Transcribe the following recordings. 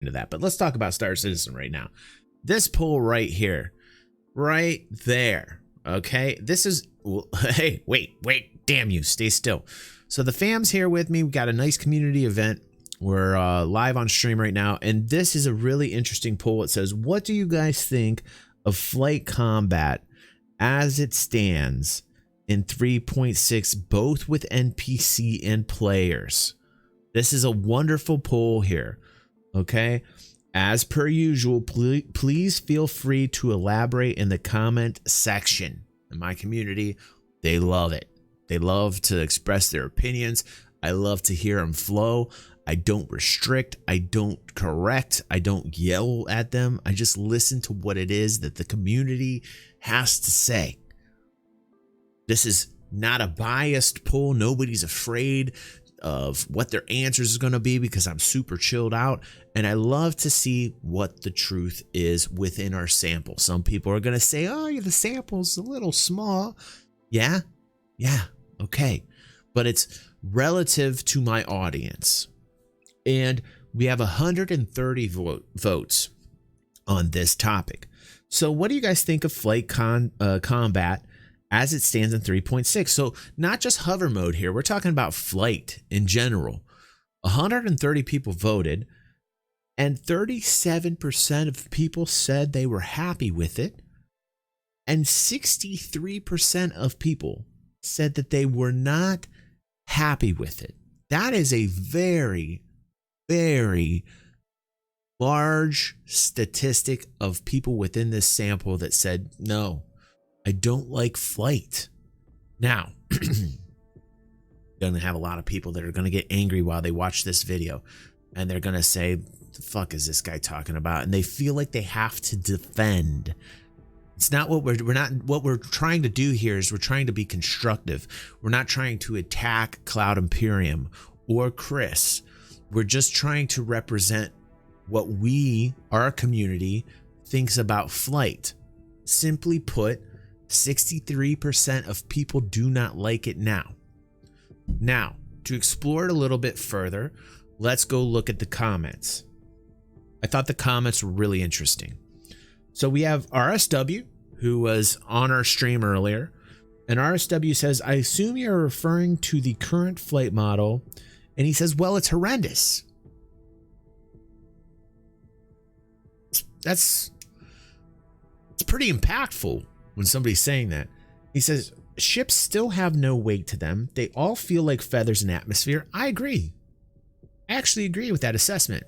into that. But let's talk about Star Citizen right now. This poll right here, right there. Okay, this is, hey, wait, damn you, stay still. So the fam's here with me. We got a nice community event. We're live on stream right now, and this is a really interesting poll. It says, what do you guys think of flight combat as it stands in 3.6, both with NPC and players? This is a wonderful poll here. Okay, as per usual, please feel free to elaborate in the comment section. In my community, they love it. They love to express their opinions. I love to hear them flow. I don't restrict. I don't correct. I don't yell at them. I just listen to what it is that the community has to say. This is not a biased poll. Nobody's afraid of what their answers is going to be because I'm super chilled out, and I love to see what the truth is within our sample. Some people are going to say, oh, the sample's a little small. Yeah, okay, but it's relative to my audience, and we have 130 votes on this topic. So what do you guys think of flight combat as it stands in 3.6? So not just hover mode here, we're talking about flight in general. 130 people voted, and 37% of people said they were happy with it, and 63% of people said that they were not happy with it. That is a very, very large statistic of people within this sample that said, no, I don't like flight. Now, gonna have a lot of people that are gonna get angry while they watch this video, and they're gonna say, the fuck is this guy talking about? And they feel like they have to defend. It's not what we're trying to do here is we're trying to be constructive. We're not trying to attack Cloud Imperium or Chris. We're just trying to represent what we, our community, thinks about flight. Simply put, 63% of people do not like it now. Now, to explore it a little bit further, let's go look at the comments. I thought the comments were really interesting. So we have RSW, who was on our stream earlier, and RSW says, I assume you're referring to the current flight model, and he says, well, it's horrendous. It's pretty impactful when somebody's saying that. He says, ships still have no weight to them. They all feel like feathers in atmosphere. I agree. I actually agree with that assessment.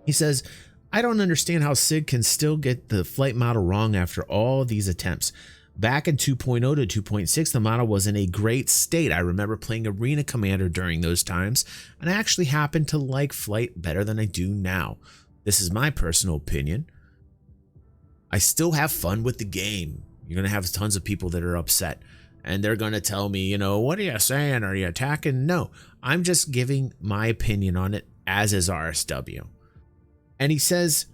He says, I don't understand how SIG can still get the flight model wrong after all these attempts. Back in 2.0 to 2.6, the model was in a great state. I remember playing Arena Commander during those times, and I actually happen to like flight better than I do now. This is my personal opinion. I still have fun with the game. You're going to have tons of people that are upset, and they're going to tell me, what are you saying? Are you attacking? No, I'm just giving my opinion on it, as is RSW. And he says,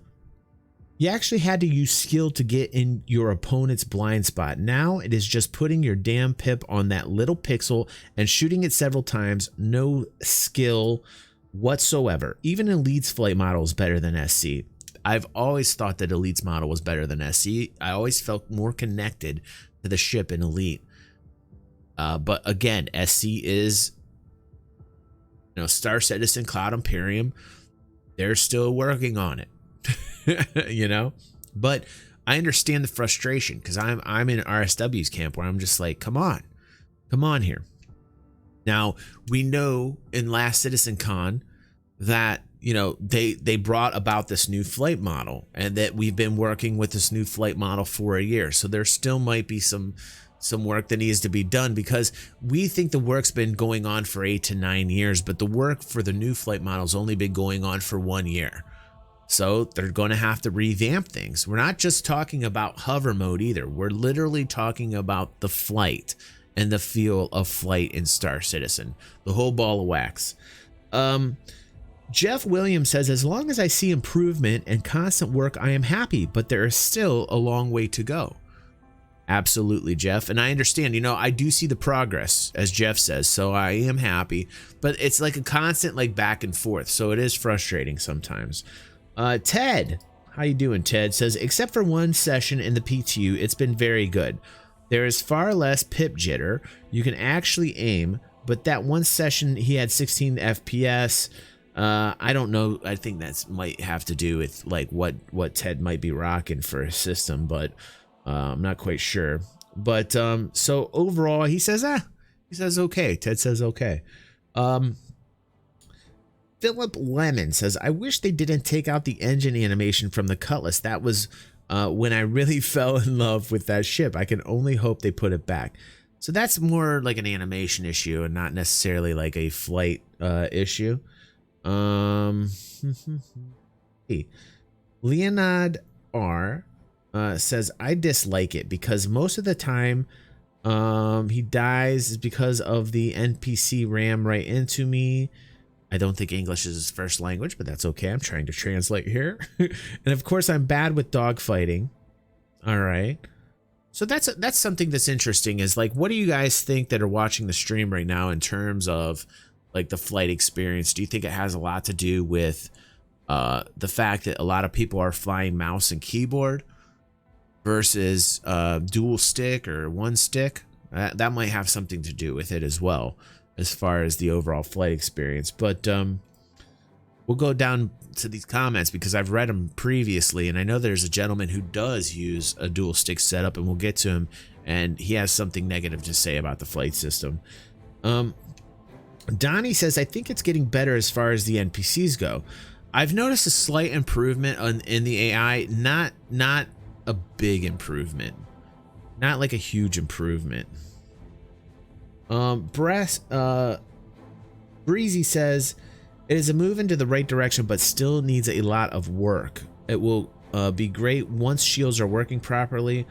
you actually had to use skill to get in your opponent's blind spot. Now it is just putting your damn pip on that little pixel and shooting it several times. No skill whatsoever. Even Elite's flight model is better than SC. I've always thought that Elite's model was better than SC. I always felt more connected to the ship in Elite. But again, SC is, Star Citizen, Cloud Imperium. They're still working on it, But I understand the frustration because I'm in RSW's camp where I'm just like, come on here. Now we know in Last Citizen Con that they brought about this new flight model, and that we've been working with this new flight model for a year. So there still might be some work that needs to be done, because we think the work's been going on for 8 to 9 years, but the work for the new flight model's only been going on for 1 year. So they're going to have to revamp things. We're not just talking about hover mode either. We're literally talking about the flight and the feel of flight in Star Citizen, the whole ball of wax. Jeff Williams says, as long as I see improvement and constant work, I am happy, but there is still a long way to go. Absolutely, Jeff. And I understand, I do see the progress, as Jeff says, so I am happy. But it's like a constant like back and forth, so it is frustrating sometimes. Ted, how you doing, Ted? Says, except for one session in the PTU, it's been very good. There is far less pip jitter. You can actually aim, but that one session he had 16 FPS. I don't know. I think that might have to do with like what Ted might be rocking for his system, but I'm not quite sure. But so overall, he says okay. Ted says okay. Philip Lemon says, I wish they didn't take out the engine animation from the Cutlass. That was when I really fell in love with that ship. I can only hope they put it back. So that's more like an animation issue and not necessarily like a flight issue. Leonard R says, I dislike it because most of the time he dies is because of the NPC ram right into me. I don't think English is his first language, but that's okay. I'm trying to translate here. And of course, I'm bad with dogfighting. All right. So that's something that's interesting is like, what do you guys think that are watching the stream right now in terms of like the flight experience? Do you think it has a lot to do with the fact that a lot of people are flying mouse and keyboard versus dual stick or one stick? That might have something to do with it as well, as far as the overall flight experience. But we'll go down to these comments because I've read them previously, and I know there's a gentleman who does use a dual stick setup, and we'll get to him, and he has something negative to say about the flight system. Donnie says, I think it's getting better as far as the NPCs go. I've noticed a slight improvement in the AI, not a big improvement, not like a huge improvement. Breezy says, it is a move into the right direction, but still needs a lot of work. It will be great once shields are working properly.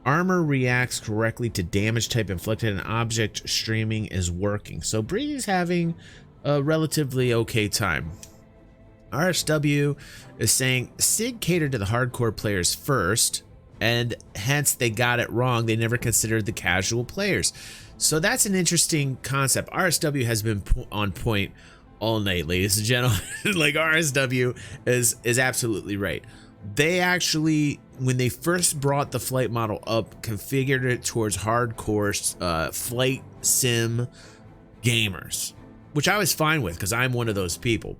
Armor reacts correctly to damage type inflicted, and object streaming is working. So Breezy's having a relatively okay time. RSW is saying SIG catered to the hardcore players first, and hence they got it wrong. They never considered the casual players. So that's an interesting concept. RSW has been on point all night, ladies and gentlemen. Like RSW is absolutely right. They actually, when they first brought the flight model up, configured it towards hardcore flight sim gamers, which I was fine with because I'm one of those people.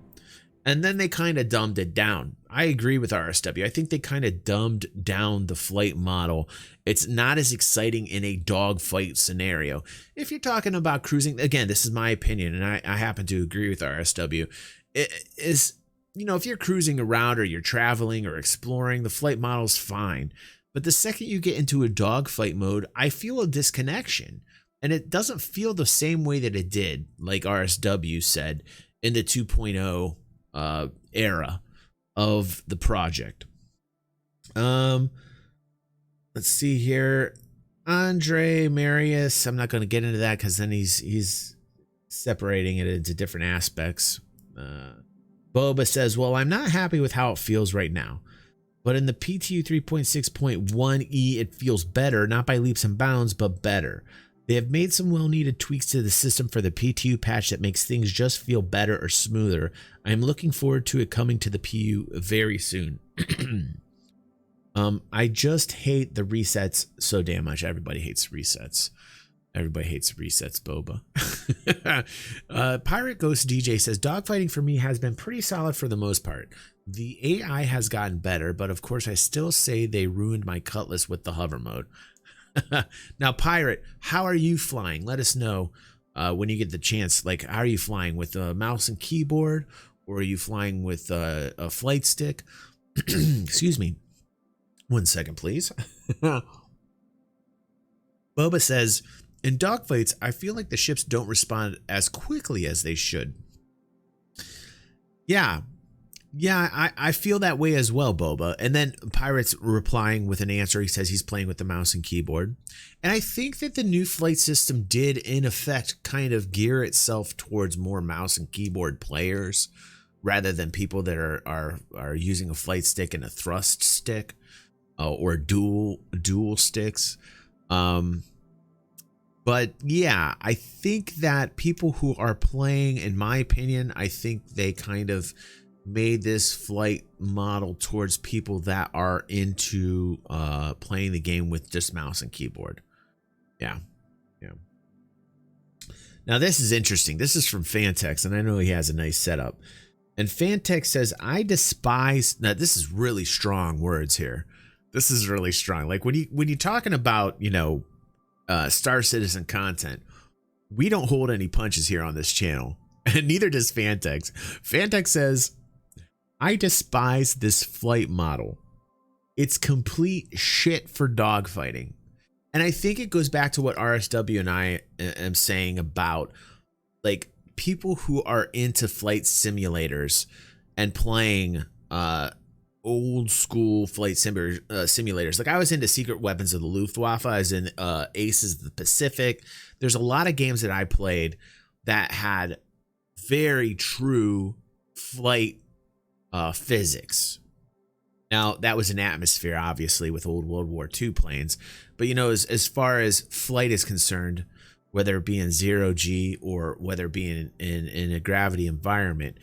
And then they kind of dumbed it down. I agree with RSW. I think they kind of dumbed down the flight model. It's not as exciting in a dogfight scenario. If you're talking about cruising, again, this is my opinion, and I happen to agree with RSW. It is, if you're cruising around or you're traveling or exploring, the flight model's fine. But the second you get into a dogfight mode, I feel a disconnection. And it doesn't feel the same way that it did, like RSW said, in the 2.0 era of the project. Let's see here. Andre Marius, I'm not going to get into that because then he's separating it into different aspects. Boba says, well, I'm not happy with how it feels right now, but in the PTU 3.6.1e it feels better, not by leaps and bounds, but better. They have made some well-needed tweaks to the system for the PTU patch that makes things just feel better or smoother. I am looking forward to it coming to the PU very soon. I just hate the resets so damn much. Everybody hates resets. Everybody hates resets, Boba. Pirate Ghost DJ says, dogfighting for me has been pretty solid for the most part. The AI has gotten better, but of course I still say they ruined my Cutlass with the hover mode. Now, Pirate, how are you flying? Let us know when you get the chance. Like, how are you flying? With a mouse and keyboard? Or are you flying with a flight stick? Excuse me. 1 second, please. Boba says, in dogfights, I feel like the ships don't respond as quickly as they should. Yeah, I feel that way as well, Boba. And then Pirate's replying with an answer. He says he's playing with the mouse and keyboard. And I think that the new flight system did, in effect, kind of gear itself towards more mouse and keyboard players rather than people that are using a flight stick and a thrust stick or dual sticks. But yeah, I think that people who are playing, in my opinion, I think they kind of made this flight model towards people that are into playing the game with just mouse and keyboard. Yeah. Now this is interesting. This is from Fantex, and I know he has a nice setup. And Fantex says, I despise, now this is really strong words here. This is really strong. Like when you're talking about, Star Citizen content, we don't hold any punches here on this channel, and neither does Fantex. Fantex says, I despise this flight model. It's complete shit for dogfighting. And I think it goes back to what RSW and I am saying about like people who are into flight simulators and playing old school flight simulators. Like I was into Secret Weapons of the Luftwaffe. I was in Aces of the Pacific. There's a lot of games that I played that had very true flight physics. Now, that was an atmosphere, obviously, with old World War II planes. But, as far as flight is concerned, whether it be in zero G or whether it be in a gravity environment,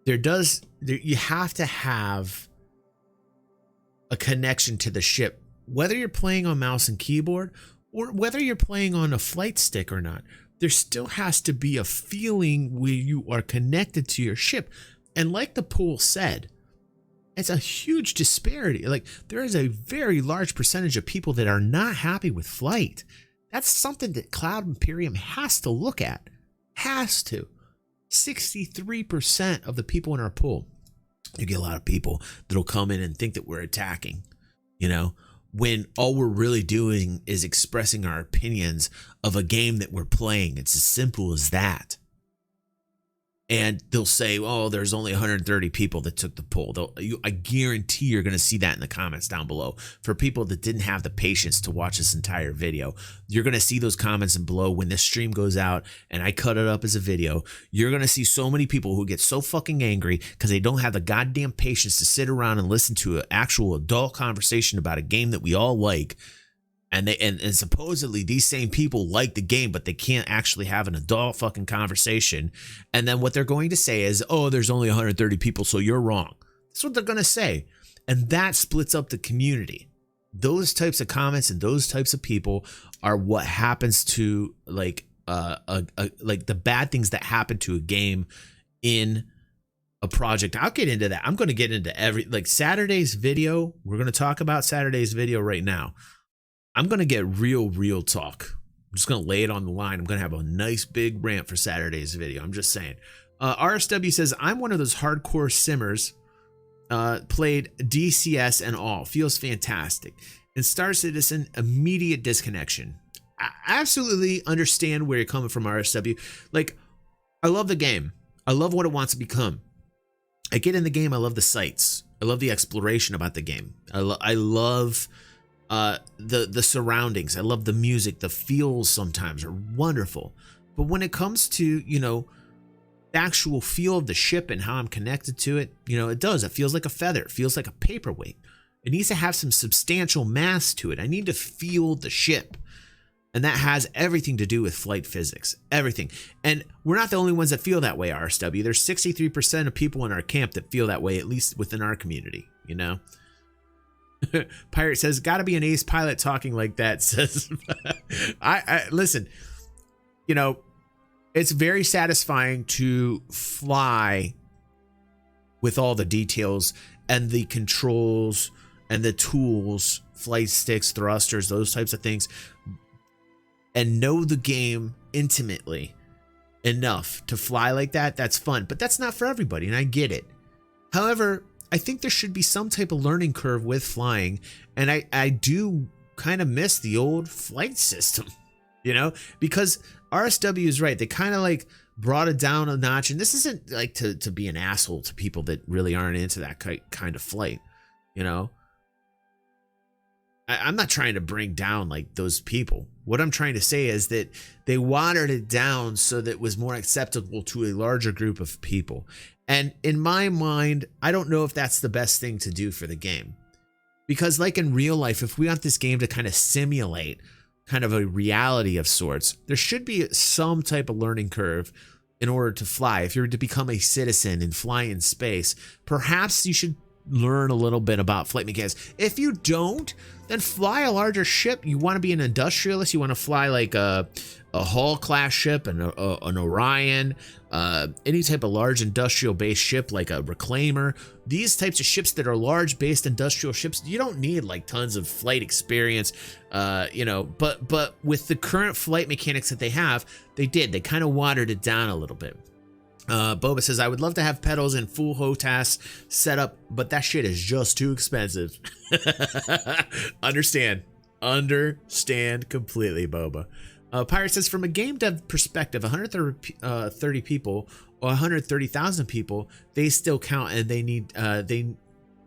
you have to have a connection to the ship, whether you're playing on mouse and keyboard or whether you're playing on a flight stick or not. There still has to be a feeling where you are connected to your ship. And like the poll said, it's a huge disparity. Like there is a very large percentage of people that are not happy with flight. That's something that Cloud Imperium has to look at. Has to. 63% of the people in our pool. You get a lot of people that'll come in and think that we're attacking, when all we're really doing is expressing our opinions of a game that we're playing. It's as simple as that. And they'll say, oh, there's only 130 people that took the poll. I guarantee you're going to see that in the comments down below. For people that didn't have the patience to watch this entire video, you're going to see those comments in below when this stream goes out and I cut it up as a video. You're going to see so many people who get so fucking angry because they don't have the goddamn patience to sit around and listen to an actual adult conversation about a game that we all like. And supposedly these same people like the game, but they can't actually have an adult fucking conversation. And then what they're going to say is, oh, there's only 130 people, so you're wrong. That's what they're going to say. And that splits up the community. Those types of comments and those types of people are what happens to like the bad things that happen to a game in a project. I'll get into that. I'm going to get into Saturday's video. We're going to talk about Saturday's video right now. I'm going to get real talk. I'm just going to lay it on the line. I'm going to have a nice big rant for Saturday's video. I'm just saying. RSW says, I'm one of those hardcore simmers. Played DCS and all. Feels fantastic. And Star Citizen, immediate disconnection. I absolutely understand where you're coming from, RSW. Like, I love the game. I love what it wants to become. I get in the game. I love the sights. I love the exploration about the game. I love... the surroundings. I love the music. The feels sometimes are wonderful. But when it comes to, the actual feel of the ship and how I'm connected to it, it does. It feels like a feather. It feels like a paperweight. It needs to have some substantial mass to it. I need to feel the ship. And that has everything to do with flight physics. Everything. And we're not the only ones that feel that way, RSW. There's 63% of people in our camp that feel that way, at least within our community, Pirate says, gotta be an ace pilot talking like that. Says, I listen, it's very satisfying to fly with all the details and the controls and the tools, flight sticks, thrusters, those types of things, and know the game intimately enough to fly like that. That's fun, but that's not for everybody, and I get it. However, I think there should be some type of learning curve with flying, and I do kind of miss the old flight system, because RSW is right. They kind of like brought it down a notch, and this isn't like to be an asshole to people that really aren't into that kind of flight, I'm not trying to bring down like those people. What I'm trying to say is that they watered it down so that it was more acceptable to a larger group of people. And in my mind, I don't know if that's the best thing to do for the game. Because like in real life, if we want this game to kind of simulate kind of a reality of sorts. There should be some type of learning curve in order to fly. If you're to become a citizen and fly in space, perhaps you should learn a little bit about flight mechanics. If you don't, then fly a larger ship. You want to be an industrialist. You want to fly like a Hull class ship, an Orion, any type of large industrial based ship like a Reclaimer. These types of ships that are large based industrial ships, you don't need like tons of flight experience, you know, but with the current flight mechanics that they have, they kind of watered it down a little bit. Boba says, I would love to have pedals and full HOTAS setup, but that shit is just too expensive. Understand completely, Boba. Pirate says, from a game dev perspective, 130 people or 130,000 people, they still count, and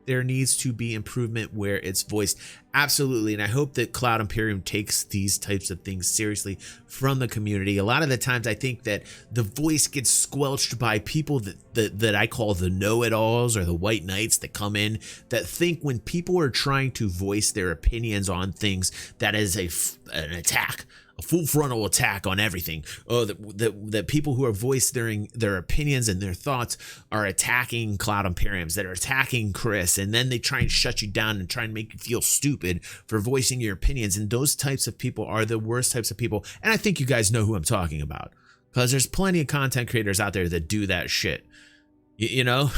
there needs to be improvement where it's voiced. Absolutely. And I hope that Cloud Imperium takes these types of things seriously from the community. A lot of the times I think that the voice gets squelched by people that I call the know-it-alls, or the white knights that come in that think when people are trying to voice their opinions on things, that is an attack. A full frontal attack on everything. Oh, that people who are voicing their opinions and their thoughts are attacking Cloud Imperiums, that are attacking Chris, and then they try and shut you down and try and make you feel stupid for voicing your opinions. And those types of people are the worst types of people. And I think you guys know who I'm talking about, because there's plenty of content creators out there that do that shit. You know?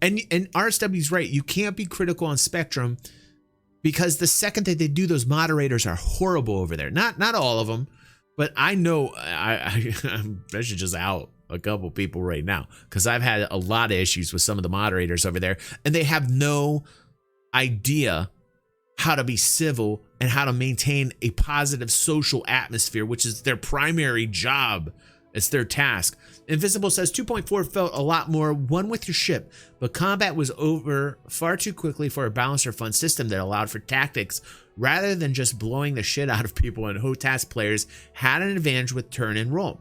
and RSW's right. You can't be critical on Spectrum, because the second that they do, those moderators are horrible over there. Not all of them, but I know I should just out a couple people right now, because I've had a lot of issues with some of the moderators over there, and they have no idea how to be civil and how to maintain a positive social atmosphere, which is their primary job. It's their task. Invisible says 2.4 felt a lot more one with your ship, but combat was over far too quickly for a balanced or fun system that allowed for tactics rather than just blowing the shit out of people, and HOTAS players had an advantage with turn and roll.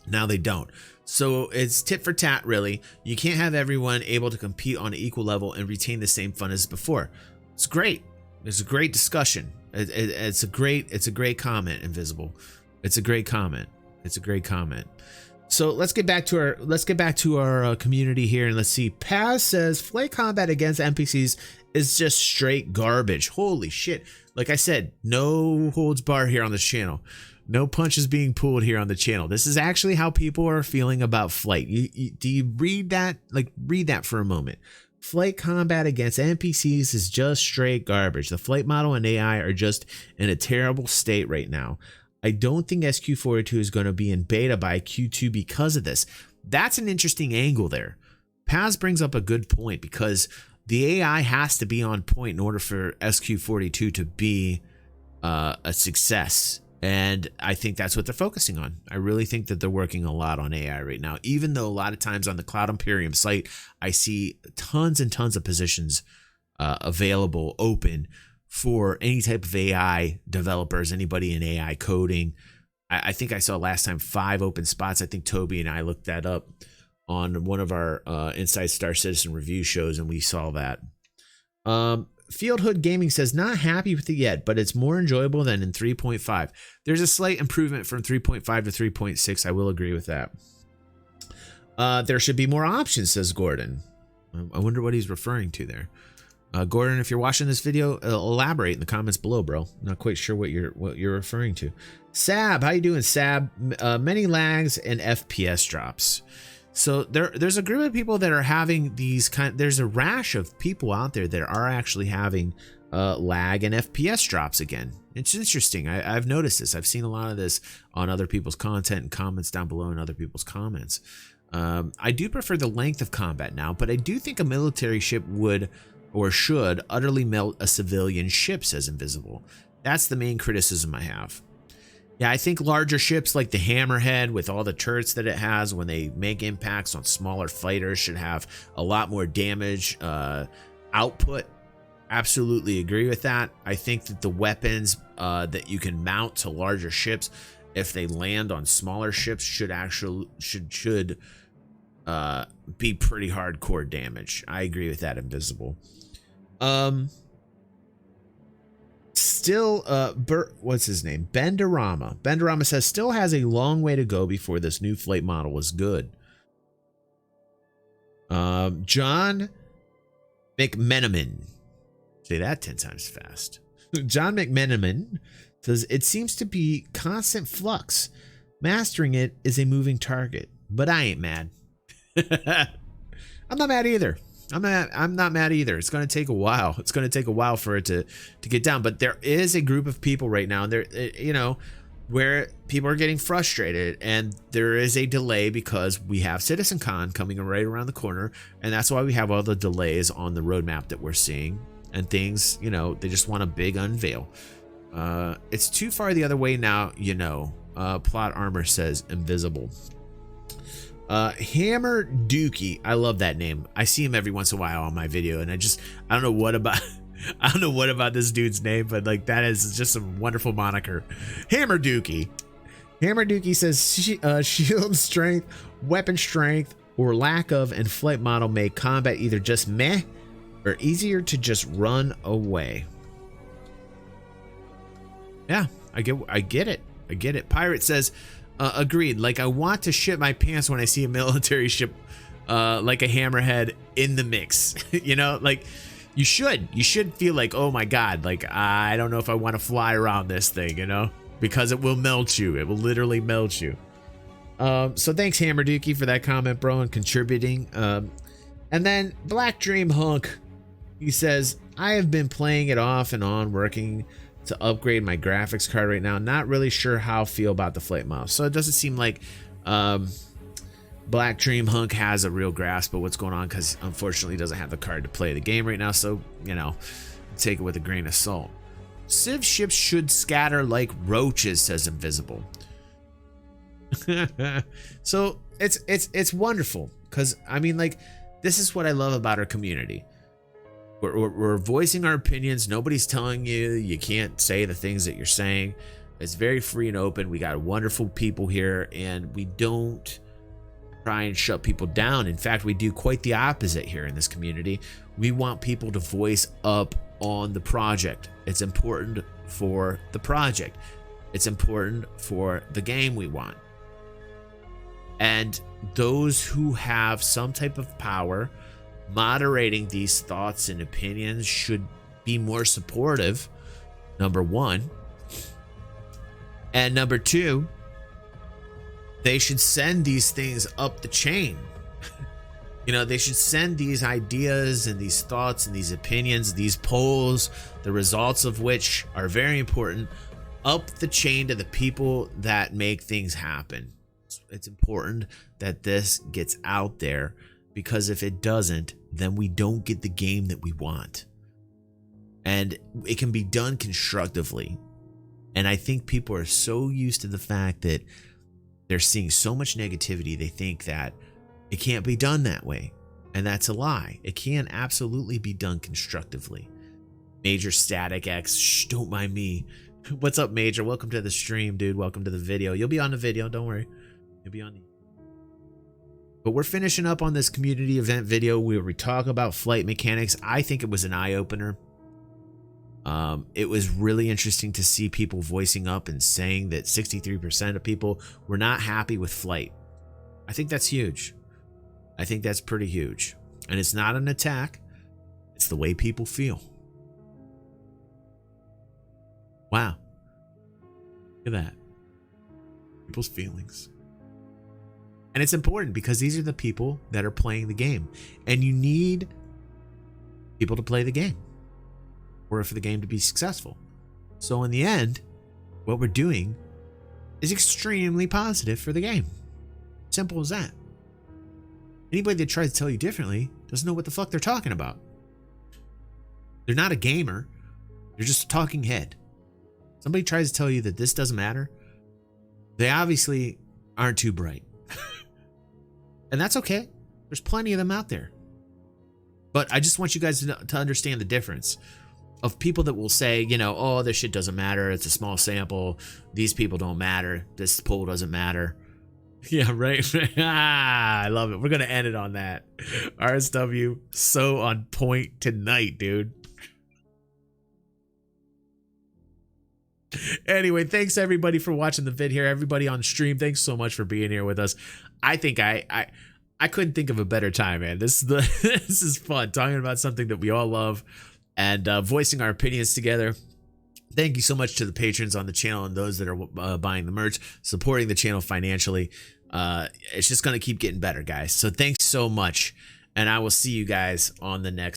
Now they don't. So it's tit for tat, really. You can't have everyone able to compete on an equal level and retain the same fun as before. It's great. It's a great discussion. It's a great comment, Invisible. It's a great comment. It's a great comment. So let's get back to our community here, and let's see. Paz says flight combat against NPCs is just straight garbage. Holy shit. Like I said, no holds bar here on this channel. No punches being pulled here on the channel. This is actually how people are feeling about flight. Do you read that? Like, read that for a moment. Flight combat against NPCs is just straight garbage. The flight model and AI are just in a terrible state right now. I don't think SQ42 is going to be in beta by Q2 because of this. That's an interesting angle there. Paz brings up a good point, because the AI has to be on point in order for SQ42 to be a success. And I think that's what they're focusing on. I really think that they're working a lot on AI right now, even though a lot of times on the Cloud Imperium site, I see tons and tons of positions available, open for any type of AI developers, anybody in AI coding. I think I saw last time 5 open spots. I think Toby and I looked that up on one of our Inside Star Citizen review shows, and we saw that. Field Hood Gaming says, not happy with it yet, but it's more enjoyable than in 3.5. There's a slight improvement from 3.5 to 3.6. I will agree with that. There should be more options, says Gordon. I wonder what he's referring to there. Gordon, if you're watching this video, elaborate in the comments below, bro. Not quite sure what you're referring to. Sab, how you doing, Sab? Many lags and FPS drops. So there's a group of people that are having these there's a rash of people out there that are actually having lag and FPS drops again. It's interesting. I've noticed this. I've seen a lot of this on other people's content and comments down below in other people's comments. I do prefer the length of combat now, but I do think a military ship would or should utterly melt a civilian ship, says Invisible. That's the main criticism I have. Yeah, I think larger ships like the Hammerhead, with all the turrets that it has, when they make impacts on smaller fighters, should have a lot more damage output. Absolutely agree with that. I think that the weapons that you can mount to larger ships, if they land on smaller ships, should be pretty hardcore damage. I agree with that, Invisible. still, what's his name? Benderama. Benderama says still has a long way to go before this new flight model is good. John McMenamin. Say that 10 times fast. John McMenamin says it seems to be constant flux. Mastering it is a moving target, but I ain't mad. I'm not mad either. I'm not mad either. It's going to take a while. It's going to take a while for it to get down. But there is a group of people right now, there, you know, where people are getting frustrated, and there is a delay because we have CitizenCon coming right around the corner, and that's why we have all the delays on the roadmap that we're seeing and things. You know, they just want a big unveil. It's too far the other way now. You know, Plot Armor says invisible. Hammer Dookie, I love that name. I see him every once in a while on my video, and I don't know what about I don't know what about this dude's name, but like that is just a wonderful moniker. Hammer Dookie. Hammer Dookie says shield strength, weapon strength, or lack of, and flight model make combat either just meh or easier to just run away. Yeah, I get it. Pirate says agreed. Like, I want to shit my pants when I see a military ship like a Hammerhead in the mix. You know, like you should feel like, oh my God, like I don't know if I want to fly around this thing, you know, because it will melt you. It will literally melt you. So thanks, Hammer Dookie, for that comment, bro, and contributing. And then Black Dream Hunk, he says, I have been playing it off and on, working to upgrade my graphics card right now. Not really sure how I feel about the flight model. So it doesn't seem like Black Dream Hunk has a real grasp of what's going on, because unfortunately he doesn't have the card to play the game right now. So, you know, take it with a grain of salt. Civ ships should scatter like roaches, says Invisible. So it's wonderful, because I mean, like, this is what I love about our community. We're voicing our opinions. Nobody's telling you can't say the things that you're saying. It's very free and open. We got wonderful people here, and we don't try and shut people down. In fact, we do quite the opposite here in this community. We want people to voice up on the project. It's important for the project. It's important for the game we want. And those who have some type of power moderating these thoughts and opinions should be more supportive, number one. And number two, they should send these things up the chain. You know, they should send these ideas and these thoughts and these opinions, these polls, the results of which are very important, up the chain to the people that make things happen. It's important that this gets out there, because if it doesn't, then we don't get the game that we want. And it can be done constructively. And I think people are so used to the fact that they're seeing so much negativity, they think that it can't be done that way. And that's a lie. It can absolutely be done constructively. Major Static X, shh, don't mind me. What's up, Major? Welcome to the stream, dude. Welcome to the video. You'll be on the video, don't worry. You'll be on the... But we're finishing up on this community event video where we talk about flight mechanics. I think it was an eye-opener. It was really interesting to see people voicing up and saying that 63% of people were not happy with flight. I think that's huge. I think that's pretty huge. And it's not an attack. It's the way people feel. Wow. Look at that. People's feelings. And it's important because these are the people that are playing the game. And you need people to play the game or for the game to be successful. So in the end, what we're doing is extremely positive for the game. Simple as that. Anybody that tries to tell you differently doesn't know what the fuck they're talking about. They're not a gamer. They're just a talking head. Somebody tries to tell you that this doesn't matter, they obviously aren't too bright. And that's okay. There's plenty of them out there. But I just want you guys to understand the difference of people that will say, you know, oh, this shit doesn't matter. It's a small sample. These people don't matter. This poll doesn't matter. Yeah, right. I love it. We're going to end it on that. RSW, so on point tonight, dude. Anyway, thanks everybody for watching the vid here. Everybody on stream, thanks so much for being here with us. I think I couldn't think of a better time, man. This is fun talking about something that we all love and voicing our opinions together. Thank you so much to the patrons on the channel and those that are buying the merch, supporting the channel financially. It's just going to keep getting better, guys. So thanks so much. And I will see you guys on the next